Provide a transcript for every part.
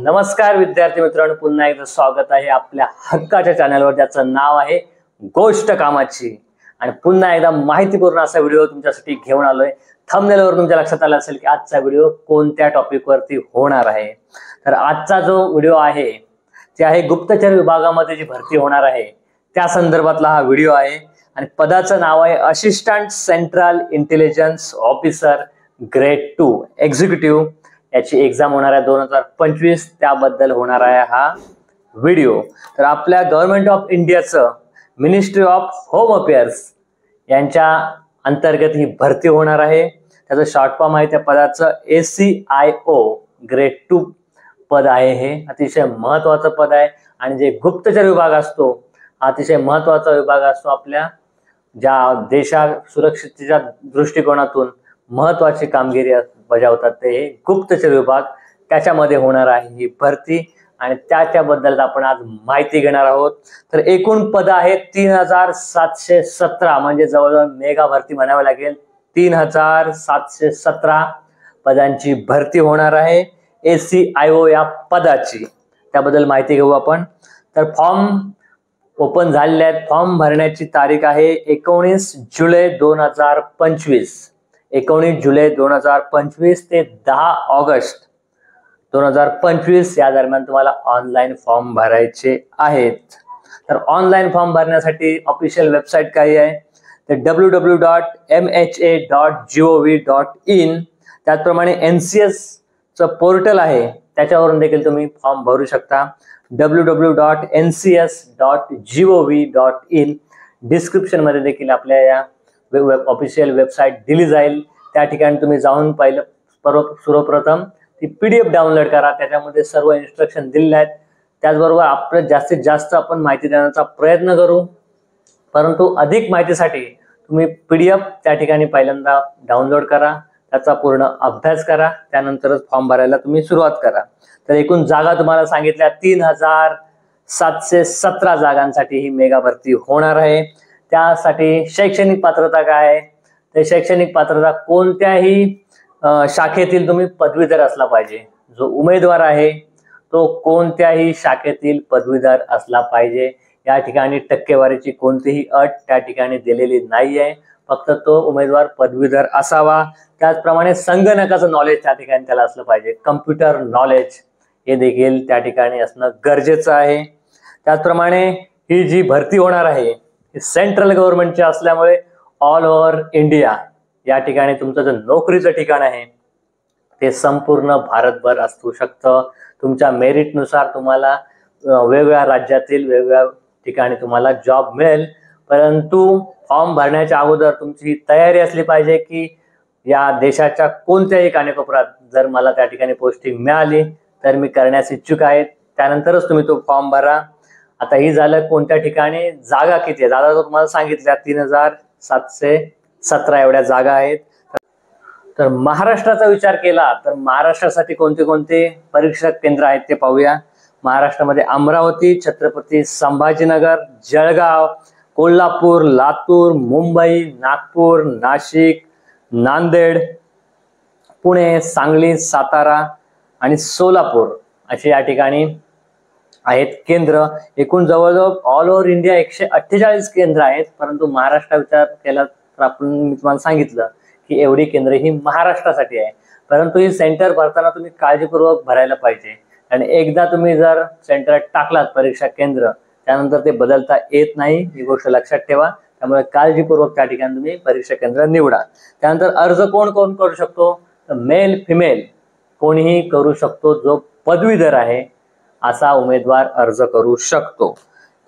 नमस्कार विद्यार्थी मित्रांनो, पुन्हा एकदा स्वागत आहे आपल्या हक्काच्या चॅनलवर ज्याचं नाव आहे गोष्ट कामाची। आणि पुन्हा एकदा माहितीपूर्ण असा व्हिडिओ तुमच्यासाठी घेऊन आलोय। थंबनेलवर तुमच्या लक्षात आलं असेल की आजचा व्हिडिओ कोणत्या टॉपिक वरती होणार आहे। तर आजचा जो व्हिडिओ आहे ते आहे गुप्तचर विभागामध्ये जी भरती होणार आहे त्या संदर्भातला हा व्हिडिओ आहे। आणि पदाचं नाव आहे assistant central intelligence officer grade 2 executive. याची एग्जाम होणार आहे 2025, त्याबद्दल होणार आहे हा व्हिडिओ। तर आपल्या गव्हर्नमेंट ऑफ इंडियाचं मिनिस्ट्री ऑफ होम अफेअर्स यांच्या अंतर्गत ही भरती होणार आहे। त्याचं शॉर्ट फॉर्म आहे त्या पदाचं ACIO ग्रेड 2 पद आहे। हे अतिशय महत्त्वाचं पद आहे आणि जे गुप्तचर विभाग असतो अतिशय महत्त्वाचा विभाग असतो। आपल्या ज्या देशा सुरक्षिततेच्या दृष्टिकोनातून महत्त्वाची कामगिरी बजावतात ते गुप्तचर विभाग, त्याच्यामध्ये होणार आहे ही भरती आणि त्याबद्दल आपण आज माहिती घेणार आहोत। तर एकूण पद आहेत 3717, म्हणजे जवळजवळ मेगा भरती म्हणावी लागेल। 3717 पदांची भरती होणार आहे ACIO या पदाची, त्याबद्दल माहिती घेऊ आपण। तर फॉर्म ओपन झालेले आहेत। फॉर्म भरण्याची तारीख आहे 19 जुलै 2025। 19 जुलै 2025 ते 10 ऑगस्ट 2025 या दरम्यान तुम्हाला ऑनलाईन फॉर्म भरायचे आहेत। तर ऑनलाईन फॉर्म भरण्यासाठी ऑफिशियल वेबसाईट काय आहे तर www.mha.gov.in। त्याचप्रमाणे NCS चं पोर्टल आहे त्याच्यावरून देखील तुम्ही फॉर्म भरू शकता www.ncs.gov.in। डिस्क्रिप्शन मध्ये देखील आपल्या या ऑफिशियल वेबसाईट दिली जाईल, त्या ठिकाणी तुम्ही जाऊन पाहिलं सर्वप्रथम ती PDF डाउनलोड करा, त्याच्यामध्ये सर्व इन्स्ट्रक्शन दिलेले आहेत। त्याचबरोबर आपलं जास्तीत जास्त आपण माहिती देण्याचा प्रयत्न करू, परंतु अधिक माहितीसाठी तुम्ही PDF त्या ठिकाणी पहिल्यांदा डाउनलोड करा, त्याचा पूर्ण अभ्यास करा, त्यानंतरच फॉर्म भरायला तुम्ही सुरुवात करा। तर एकूण जागा तुम्हाला सांगितल्या 3717 जागांसाठी ही मेगा भरती होणार आहे। त्यासाठी शैक्षणिक पात्रता काय आहे तर शैक्षणिक पात्रता कोणत्याही शाखेतील तुम्ही पदवीधर असला पाहिजे। जो उमेदवार आहे तो कोणत्याही शाखेतील पदवीधर असला पाहिजे। या ठिकाणी टक्केवारीची कोणतीही अट त्या ठिकाणी दिलेली नाही आहे, फक्त तो उमेदवार पदवीधर असावा। त्याचप्रमाणे संगणकाचं नॉलेज त्या ठिकाणी त्याला असलं पाहिजे, कम्प्युटर नॉलेज हे देखील त्या ठिकाणी असणं गरजेचं आहे। त्याचप्रमाणे ही जी भरती होणार आहे ही सेंट्रल गव्हर्नमेंटची असल्यामुळे ऑल ओव्हर इंडिया या ठिकाणी तुमचं जे नोकरीचं ठिकाण आहे ते संपूर्ण भारतभर असू शकतं। तुमच्या मेरिटनुसार तुम्हाला वेगवेगळ्या राज्यातील वेगवेगळ्या ठिकाणी तुम्हाला जॉब मिळेल, परंतु फॉर्म भरण्याच्या अगोदर तुमची तयारी असली पाहिजे की या देशाच्या कोणत्याही कानाकोपऱ्यात जर मला त्या ठिकाणी पोस्टिंग मिळाली तर मी करण्यास इच्छुक आहे, त्यानंतरच तुम्ही तो फॉर्म भरा। आता ही झालं कोणत्या ठिकाणी, जागा किती आहे, जागा तुम्हाला सांगितल्या 3717 एवढ्या जागा आहेत। तर महाराष्ट्राचा विचार केला तर महाराष्ट्रासाठी कोणते कोणते परीक्षा केंद्र आहेत ते पाहूया। महाराष्ट्रामध्ये अमरावती, छत्रपती संभाजीनगर, जळगाव, कोल्हापूर, लातूर, मुंबई, नागपूर, नाशिक, नांदेड, पुणे, सांगली, सातारा आणि सोलापूर अशी या ठिकाणी आहेत केंद्र। एकूण जवळजवळ ऑल ओव्हर इंडिया 148 केंद्र आहेत, परंतु महाराष्ट्र विचार केला तर आपण मी तुम्हाला सांगितलं की एवढी केंद्र ही महाराष्ट्रासाठी आहे। परंतु ही सेंटर भरताना तुम्ही काळजीपूर्वक भरायला पाहिजे आणि एकदा तुम्ही जर सेंटर टाकलात परीक्षा केंद्र त्यानंतर ते बदलता येत नाही, ही गोष्ट लक्षात ठेवा। त्यामुळे काळजीपूर्वक त्या ठिकाणी तुम्ही परीक्षा केंद्र निवडा। त्यानंतर अर्ज कोण कोण करू शकतो तर मेल फिमेल कोणीही करू शकतो, जो पदवीधर आहे असा उमेदवार अर्ज करू शकतो।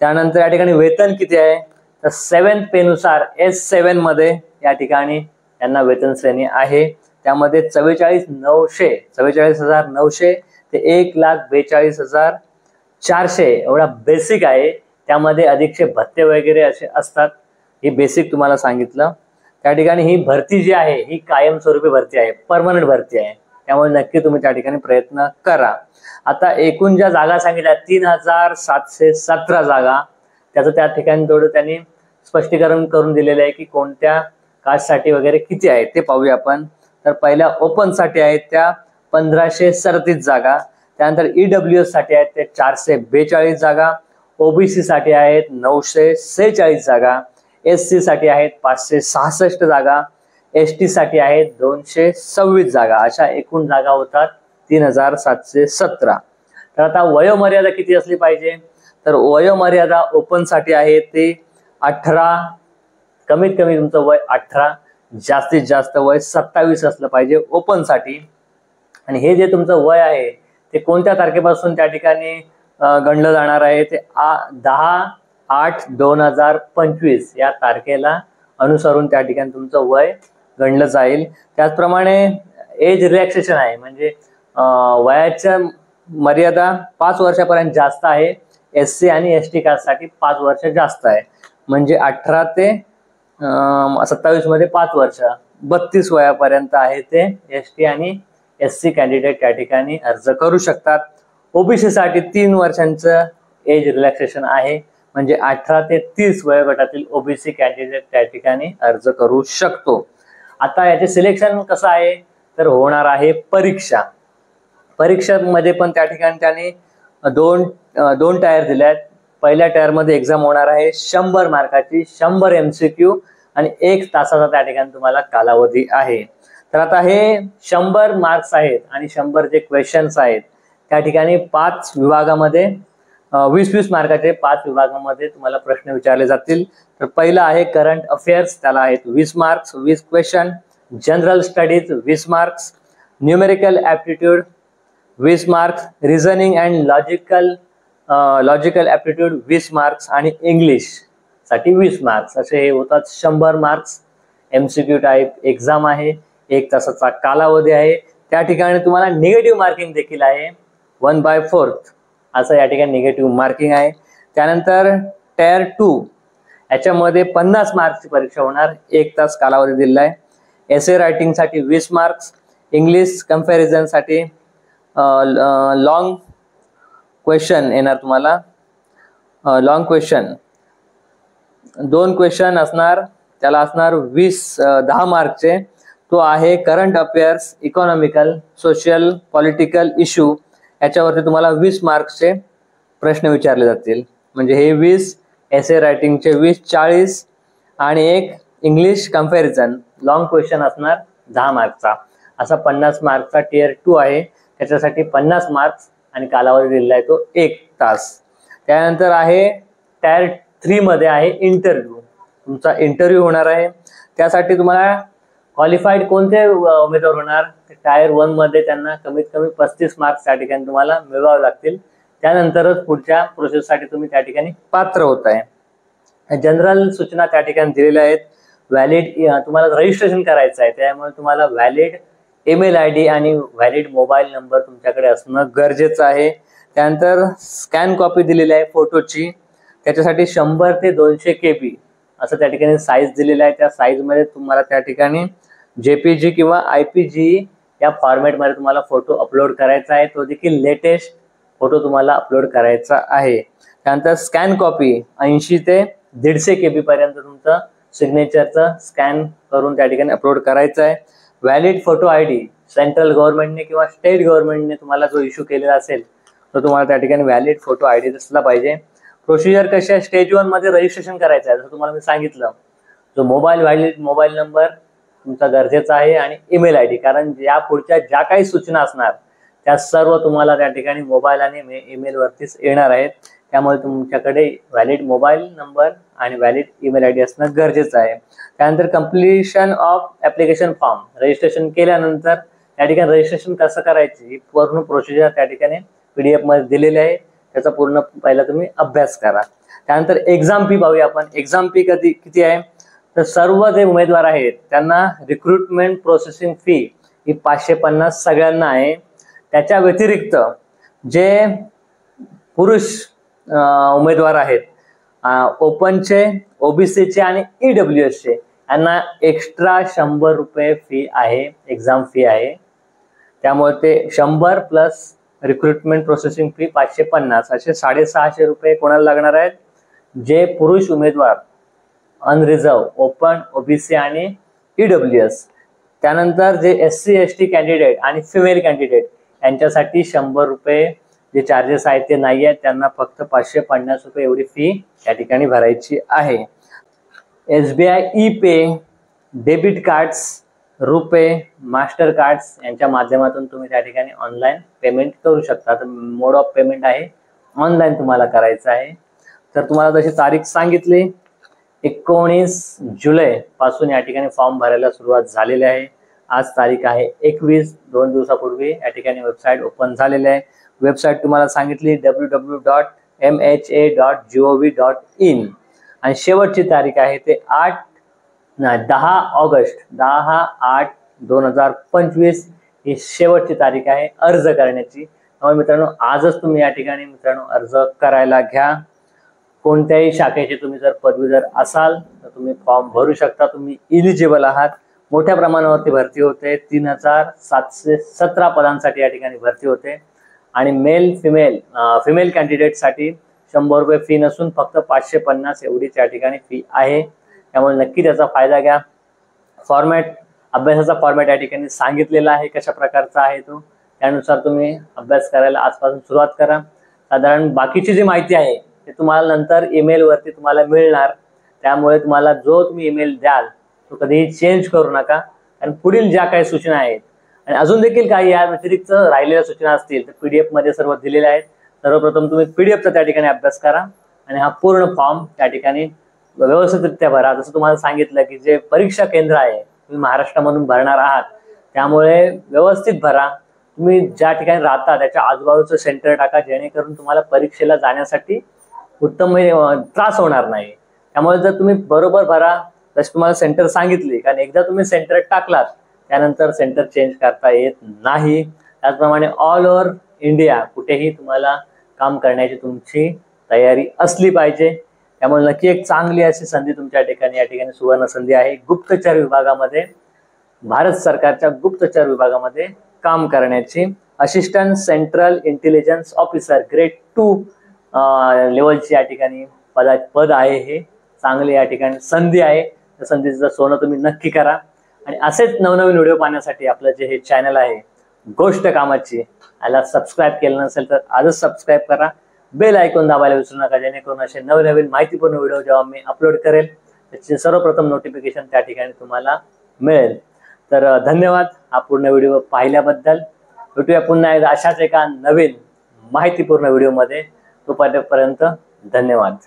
त्यानंतर या ठिकाणी वेतन किती आहे तर 7th पे नुसार S7 मध्ये या ठिकाणी यांना वेतन श्रेणी आहे। त्यामध्ये 44,900 ते 1,42,400 एवढा बेसिक आहे। त्यामध्ये अधिकचे भत्ते वगैरे असे असतात, हे बेसिक तुम्हाला सांगितलं। त्या ठिकाणी ही भरती जी आहे ही कायमस्वरूपी भरती आहे, परमनंट भरती आहे, त्यामुळे नक्की तुम्ही त्या ठिकाणी प्रयत्न करा। आता एकूण ज्या जागा सांगितल्या 3717 जागा, त्याचं त्या ठिकाणी थोडं त्यांनी स्पष्टीकरण करून दिलेलं आहे की कोणत्या कास्टसाठी वगैरे किती आहे ते पाहूया आपण। तर पहिल्या ओपन साठी आहेत त्या 1537 जागा, त्यानंतर EWS साठी आहेत ते 442 जागा, OBC साठी आहेत 946 जागा, SC साठी आहेत 566 जागा, ST साठी आहेत 226 जागा. अशा एकूण जागा होतात 3717. तर आता वयोमर्यादा किती असली पाहिजे? तर वयोमर्यादा ओपन साठी आहे ते 18, कमीत कमी तुमचं वय 18, जास्तीत जास्त वय 27 असलं पाहिजे ओपन साठी. आणि हे जे तुमचं वय आहे ते कोणत्या तारखेपासून त्या ठिकाणी गणलं जाणार आहे? ते 10/8/2025 या तारखेला अनुसरून त्या ठिकाणी तुमचं वय गणलं जाईल. त्याचप्रमाणे एज रिलॅक्सेशन आहे, म्हणजे वयाच्या मर्यादा 5 वर्षापर्यंत जास्त आहे. SC आणि ST कास्टसाठी 5 वर्ष जास्त आहे, म्हणजे 18 ते 27 मध्ये 5 वर्ष, 32 वयापर्यंत आहे ते ST आणि SC कॅन्डिडेट त्या ठिकाणी अर्ज करू शकतात. OBC साठी 3 वर्षांचं एज रिलॅक्सेशन आहे, म्हणजे 18 ते 30 वयोगटातील OBC कॅन्डिडेट त्या ठिकाणी अर्ज करू शकतो. आता याचे सिलेक्शन कसं आहे? तर होणार आहे परीक्षा. परीक्षांमध्ये पण त्या ठिकाणी त्यांनी दोन टायर दिले आहेत. पहिल्या टायर मध्ये एक्झाम होणार आहे 100 मार्काची, 100 MCQ आणि 1 तासाचा त्या ठिकाणी तुम्हाला कालावधी आहे. तर आता हे 100 मार्क्स आहेत आणि 100 जे क्वेश्चन्स आहेत त्या ठिकाणी 5 विभागामध्ये 20-20 मार्काचे 5 विभागामध्ये तुम्हाला प्रश्न विचारले जातील. तर पहिला आहे करंट अफेअर्स, त्याला आहेत 20 marks, 20 question. General studies 20 marks, numerical aptitude 20 marks, reasoning and logical aptitude 20 marks आणि इंग्लिश साठी 20 मार्क्स. असे हे होतात 100 मार्क्स. MCQ टाईप एक्झाम आहे, 1 तासाचा कालावधी आहे. त्या ठिकाणी तुम्हाला निगेटिव्ह मार्किंग देखील आहे, 1/4 असं या ठिकाणी निगेटिव्ह मार्किंग आहे. त्यानंतर टायर 2 याच्यामध्ये 50 मार्क्सची परीक्षा होणार, 1 तास कालावधी दिलेला आहे. एसे रायटिंग साठी 20 मार्क्स, इंग्लिश कम्पॅरिझन साठी लॉंग क्वेश्चन येणार तुम्हाला. लॉंग क्वेश्चन 2 क्वेश्चन असणार, त्याला असणार 10 मार्कचे. तो आहे current affairs, economical, social, political issue. याच्यावरती तुम्हाला 20 मार्क्सचे प्रश्न विचारले जातील, म्हणजे हे 20, एसे रायटिंगचे 20, 40 आणि 1 इंग्लिश कम्पॅरिझन लॉंग क्वेश्चन असणार 10 मार्कचा. असा 50 मार्कचा टियर 2 आहे, त्याच्यासाठी 50 मार्क्स आणि कालावधी दिलेला आहे तो 1 तास. त्यानंतर आहे टायर 3 मध्ये आहे इंटरव्ह्यू. तुमचा इंटरव्ह्यू होणार आहे, त्यासाठी तुम्हाला क्वालिफाईड कोणते उमेदवार होणार? टायर 1 मध्ये त्यांना कमीत कमी 35 मार्क्स त्या ठिकाणी तुम्हाला मिळवावे लागतील, त्यानंतरच पुढच्या प्रोसेससाठी तुम्ही त्या ठिकाणी पात्र होत आहे. जनरल सूचना त्या ठिकाणी दिलेल्या आहेत. व्हॅलिड तुम्हाला रजिस्ट्रेशन करायचं आहे, त्यामुळे तुम्हाला व्हॅलिड ईमेल ID आणि व्हॅलिड मोबाईल नंबर तुमच्याकडे असणं गरजेचं आहे. त्यानंतर स्कॅन कॉपी दिलेली आहे फोटोची, त्याच्यासाठी 100 ते 200 KB असं त्या ठिकाणी साईज दिलेला आहे. त्या साईजमध्ये तुम्हाला त्या ठिकाणी JPG किंवा IPG या फॉर्मॅटमध्ये तुम्हाला फोटो अपलोड करायचा आहे, तो देखील लेटेस्ट फोटो तुम्हाला अपलोड करायचा आहे. त्यानंतर स्कॅन कॉपी 80 ते 150 KB पर्यंत तुमचं सिग्नेचरचं स्कॅन करून त्या ठिकाणी अपलोड करायचं आहे. व्हॅलिड फोटो ID सेंट्रल गव्हर्नमेंटने किंवा स्टेट गव्हर्नमेंटने तुम्हाला जो इश्यू केलेला असेल तो तुम्हाला त्या ठिकाणी व्हॅलिड फोटो ID असला पाहिजे. प्रोसिजर कशी आहे? स्टेज 1 मध्ये रजिस्ट्रेशन करायचं आहे, जसं तुम्हाला मी सांगितलं. जो व्हॅलिड मोबाईल नंबर तुमचा गरजेचा आहे आणि ईमेल ID, कारण या पुढच्या ज्या काही सूचना असणार त्या सर्व तुम्हाला त्या ठिकाणी मोबाईल आणि ईमेल वरतीच येणार आहेत. त्यामुळे तुमच्याकडे व्हॅलिड मोबाईल नंबर आणि व्हॅलिड ईमेल ID असणं गरजेचं आहे. त्यानंतर completion of application form, registration केल्यानंतर त्या ठिकाणी रजिस्ट्रेशन कसं करायची ही पूर्ण प्रोसिजर त्या ठिकाणी PDF मध्ये दिलेली आहे, त्याचा पूर्ण पहिला तुम्ही अभ्यास करा. त्यानंतर एक्झाम फी पाहूया आपण. एक्झाम फी किती आहे? तर सर्व जे उमेदवार आहेत त्यांना रिक्रुटमेंट प्रोसेसिंग फी ही 550 सगळ्यांना आहे. त्याच्या व्यतिरिक्त जे पुरुष उमेदवार आहेत, ओपनचे, OBCचे आणि EWSचे, यांना एक्स्ट्रा 100 रुपये फी आहे, एक्झाम फी आहे. त्यामुळे ते 100 प्लस रिक्रुटमेंट प्रोसेसिंग फी 550 असे 650 रुपये कोणाला लागणार आहेत? जे पुरुष उमेदवार अनरिझर्व, ओपन, OBC आणि EWS. त्यानंतर जे SC ST कॅन्डिडेट आणि फिमेल कॅन्डिडेट त्यांच्यासाठी 100 रुपये जे चार्जेस आहेत ते नाही आहेत, त्यांना फक्त 550 रुपये एवढी फी या ठिकाणी भरायची आहे. SBI ई-पे, डेबिट कार्ड्स, रुपे, मास्टर कार्ड्स यांच्या माध्यमातून तुम्ही त्या ठिकाणी ऑनलाईन पेमेंट करू शकता. तर मोड ऑफ पेमेंट आहे ऑनलाईन तुम्हाला करायचं आहे. तर तुम्हाला जशी तारीख सांगितली 19 जुलै पासून या ठिकाणी फॉर्म भरायला सुरुवात झालेली आहे. आज तारीख आहे 21, 2 दिवसापूर्वी या ठिकाणी वेबसाईट ओपन झालेली आहे. वेबसाईट तुम्हाला सांगितली www.mha.gov.in आणि शेवटची तारीख आहे ते 10 ऑगस्ट 10/8/2025 ही शेवटची तारीख आहे अर्ज करण्याची. त्यामुळे मित्रांनो आजच तुम्ही या ठिकाणी मित्रांनो अर्ज करायला घ्या. कोणत्याही शाखेचे तुम्ही जर पदवीधर असाल तर तुम्ही फॉर्म भरू शकता. तुम्ही इलिजिबल आहात. मोठ्या प्रमाणावरती भरती होते. 3717 पदांसाठी या ठिकाणी भरती होते आणि फिमेल कॅन्डिडेटसाठी 100 रुपये फी नसून फक्त 550 एवढीच या ठिकाणी फी आहे. त्यामुळे नक्की त्याचा फायदा घ्या. अभ्यासाचा फॉर्मॅट या ठिकाणी सांगितलेला आहे कशा प्रकारचा आहे तो. त्यानुसार तुम्ही अभ्यास करायला आजपासून सुरुवात करा. साधारण बाकीची जी माहिती आहे ते तुम्हाला नंतर ईमेल वरती तुम्हाला मिळणार. त्यामुळे तुम्हाला जो तुम्ही ईमेल द्याल तो कधीही चेंज करू नका. आणि पुढील ज्या काही सूचना आहेत आणि अजून देखील काही या व्यतिरिक्त राहिलेल्या सूचना असतील तर PDF मध्ये सर्व दिलेल्या आहेत. सर्वप्रथम तुम्ही PDFचा त्या ठिकाणी अभ्यास करा आणि हा पूर्ण फॉर्म त्या ठिकाणी व्यवस्थितरित्या भरा. जसं तुम्हाला सांगितलं की जे परीक्षा केंद्र आहे तुम्ही महाराष्ट्रामधून भरणार आहात त्यामुळे व्यवस्थित भरा. तुम्ही ज्या ठिकाणी राहता त्याच्या आजूबाजूचं सेंटर टाका जेणेकरून तुम्हाला परीक्षेला जाण्यासाठी उत्तम त्रास होणार नाही. त्यामुळे जर तुम्ही बरोबर भरा जशी तुम्हाला सेंटर सांगितली, कारण एकदा तुम्ही सेंटर टाकलात त्यानंतर सेंटर चेंज करता येत नाही. त्याचप्रमाणे ऑल ओव्हर इंडिया कुठेही तुम्हाला काम करण्याची तुमची तयारी असली पाहिजे. त्यामुळे नक्की एक चांगली अशी संधी तुमच्या ठिकाणी या ठिकाणी सुवर्ण संधी आहे. गुप्तचर विभागामध्ये भारत सरकारच्या गुप्तचर विभागामध्ये काम करण्याची assistant central intelligence officer grade 2 लेवलची या ठिकाणी पद आहे. हे चांगली या ठिकाणी संधी आहे. त्या संधीचं सोनं तुम्ही नक्की करा. आणि असेच नवनवीन व्हिडिओ पाहण्यासाठी आपलं जे हे चॅनल आहे गोष्ट कामाची याला सबस्क्राईब केलं नसेल तर आजच सबस्क्राईब करा. बेल आयकॉन दाबायला विसरू नका जेणेकरून असे नवनवीन माहितीपूर्ण व्हिडिओ जेव्हा मी अपलोड करेल त्याचे सर्वप्रथम नोटिफिकेशन त्या ठिकाणी तुम्हाला मिळेल. तर धन्यवाद हा पूर्ण व्हिडिओ पाहिल्याबद्दल. भेटूया पुन्हा एकदा अशाच एका नवीन माहितीपूर्ण व्हिडिओमध्ये. तोपर्यंत धन्यवाद.